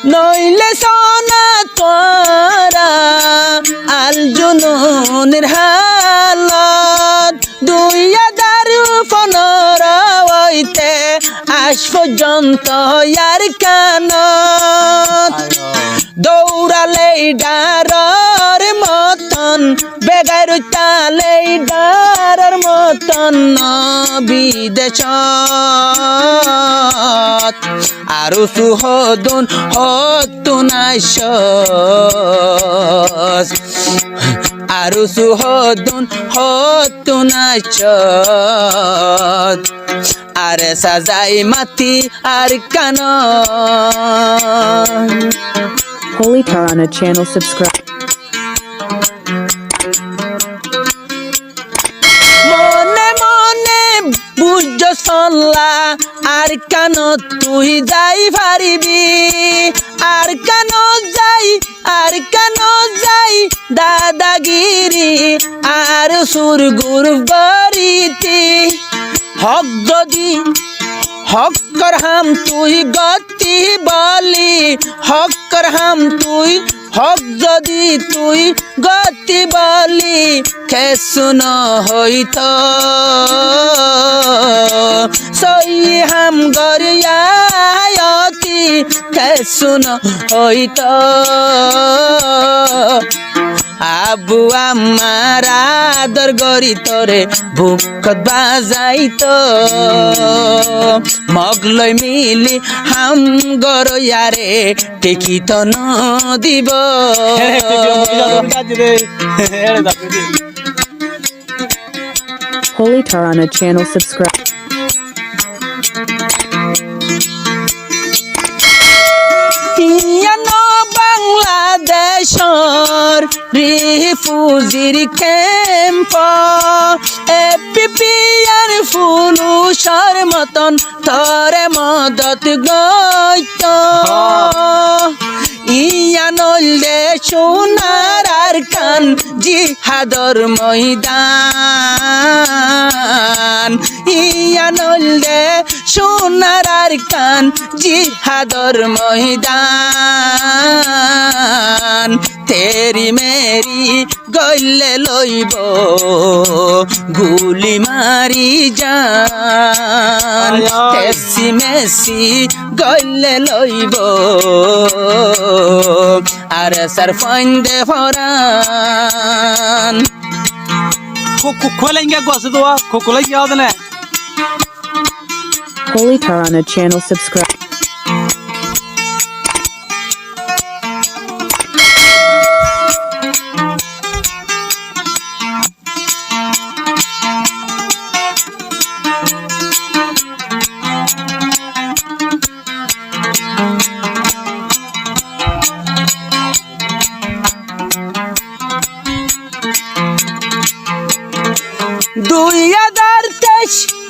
নইলে সোনা তোরা আল জুনুনের হালত 2015 হইতে আজ পর্যন্ত আর কানত দৌড়ালে ডারর মতন বেগার তালে ডারর মতন বিদেশত আরো সুহদন হতুনাইশ আরো সুহদন হতুনাইশ আর সাজাই মাতি আর কান Holy Tarana channel subscribe. মনে মনে বুঝ সল্লা আর কান তুই যাই পারিবি আর কান যাই দাদাগিরি আর সুরগুর বরিতি হক যদি হক করহাম তুই গতি বলি হক করহাম তুই হক যদি তুই গতি বলি খেসুন হইত সইহাম গরিয়ায়তি খেসুন হইত আবু আমার আদর গরি তোরে ভুক বাজাইত মগলই মিলি হাম গরয়ারে টেকিত ন দিব Holy Tarana channel subscribe. বাংলাদেশর রিফুজির ক্যাম্প এপিপিআর ফুলুসর মতন তরে মদত গইত ইয়ানল দে সোনার আর কান জিহাদর ময়দান ইয়ানল দে সোনার আর কান জিহাদর ময়দান তেরি মেরি গইলে লইব গুলি মারি যান তেসি মেসি গইলে লইব আর সার ফাইন্দে ফরান खोलेंगे गोसे तो खोलेंगे याद ना Holy Tarana channel subscribe. দুই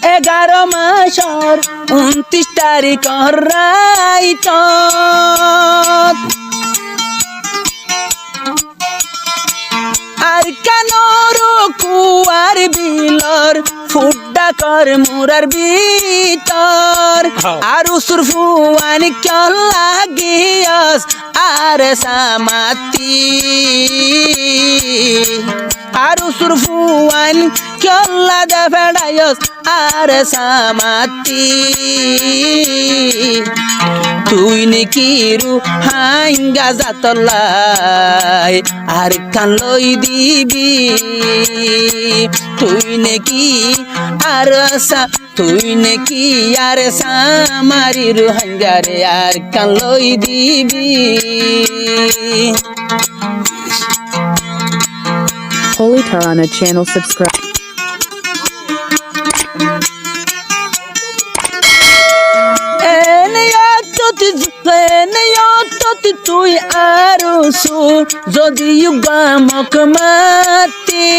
2023 মাসর 29 তারিখ রাইত আর কানর কুয়ার বিলর ফুড্ডা কর মুরার ভিতর আর উসুর ফুয়ান কেন লাগিয়াস আর সামাতি আর উসুর ফুয়ান কেন লাগা ফেড়ায়স আর সামাতি তুই নাকি রু হাঙ্গা জাতলাই আর কান লই দিবি তুই নাকি আর সামারি রু হাঙ্গারে আর কান লই দিবি Holy Tarana channel subscribe. তুই আরো সু যদি গামক মাতি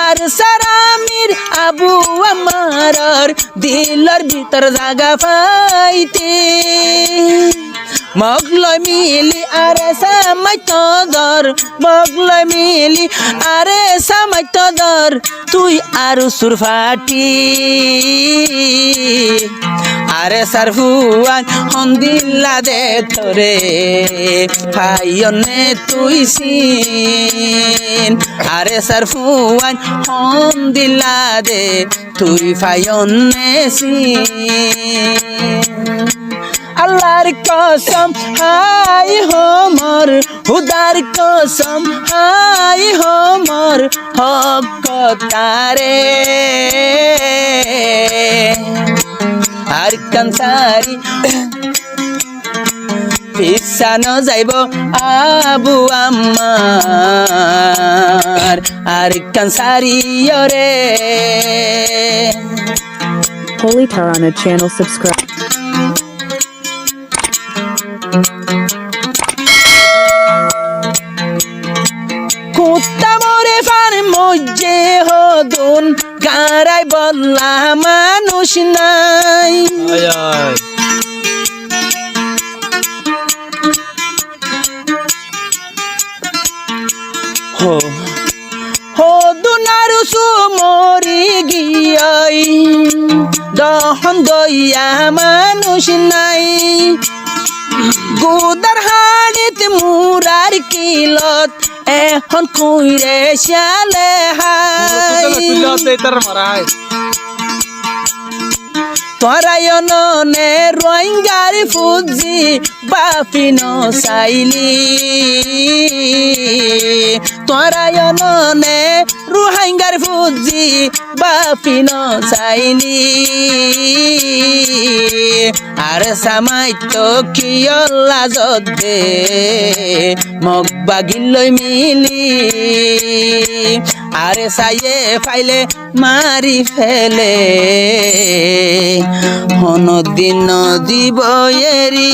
আর সারামির আবু আমার দিলর ভিতর জাগা পাইতে মগলয় মিলি আরে সামাই তদর মগলয় মিলি আরে সামাই তদর তুই আরো সুরফাটি আরে সারফুয়ান হন্দিল্লা দে তোরে ফাইয়নে তুই সিন আরে সারফুয়ান হন্দিল্লা দে তুই ফাইয়নে সিন আল্লাহর কসম হাই হোমর হুদার কসম হাই হোমর হক তারে আর কান্সারি পিছানো যাইব আবু আমার আর কান্সারি রে Holy Tarana channel subscribe. কুত্তা মরে ফান মজ্জে হদুন গারাই বললা মানুষ নাই হদুন আর মরি গিয়াই দহন দইয়া মানুষ নাই গোদার হাড়িত মুরার কিলত এখন কুইরে শালে high তোরায়নে রোহিঙ্গার Fuji Bapin চাইলি তোরায়নে রোহিঙ্গার Fuji Bapin চাইলি আর সামাই তো কিয়লা যদে মগ বাগিলৈ মিলি আরে সাইয়ে ফাইলে মারি ফেলে হন দিন দিব এরি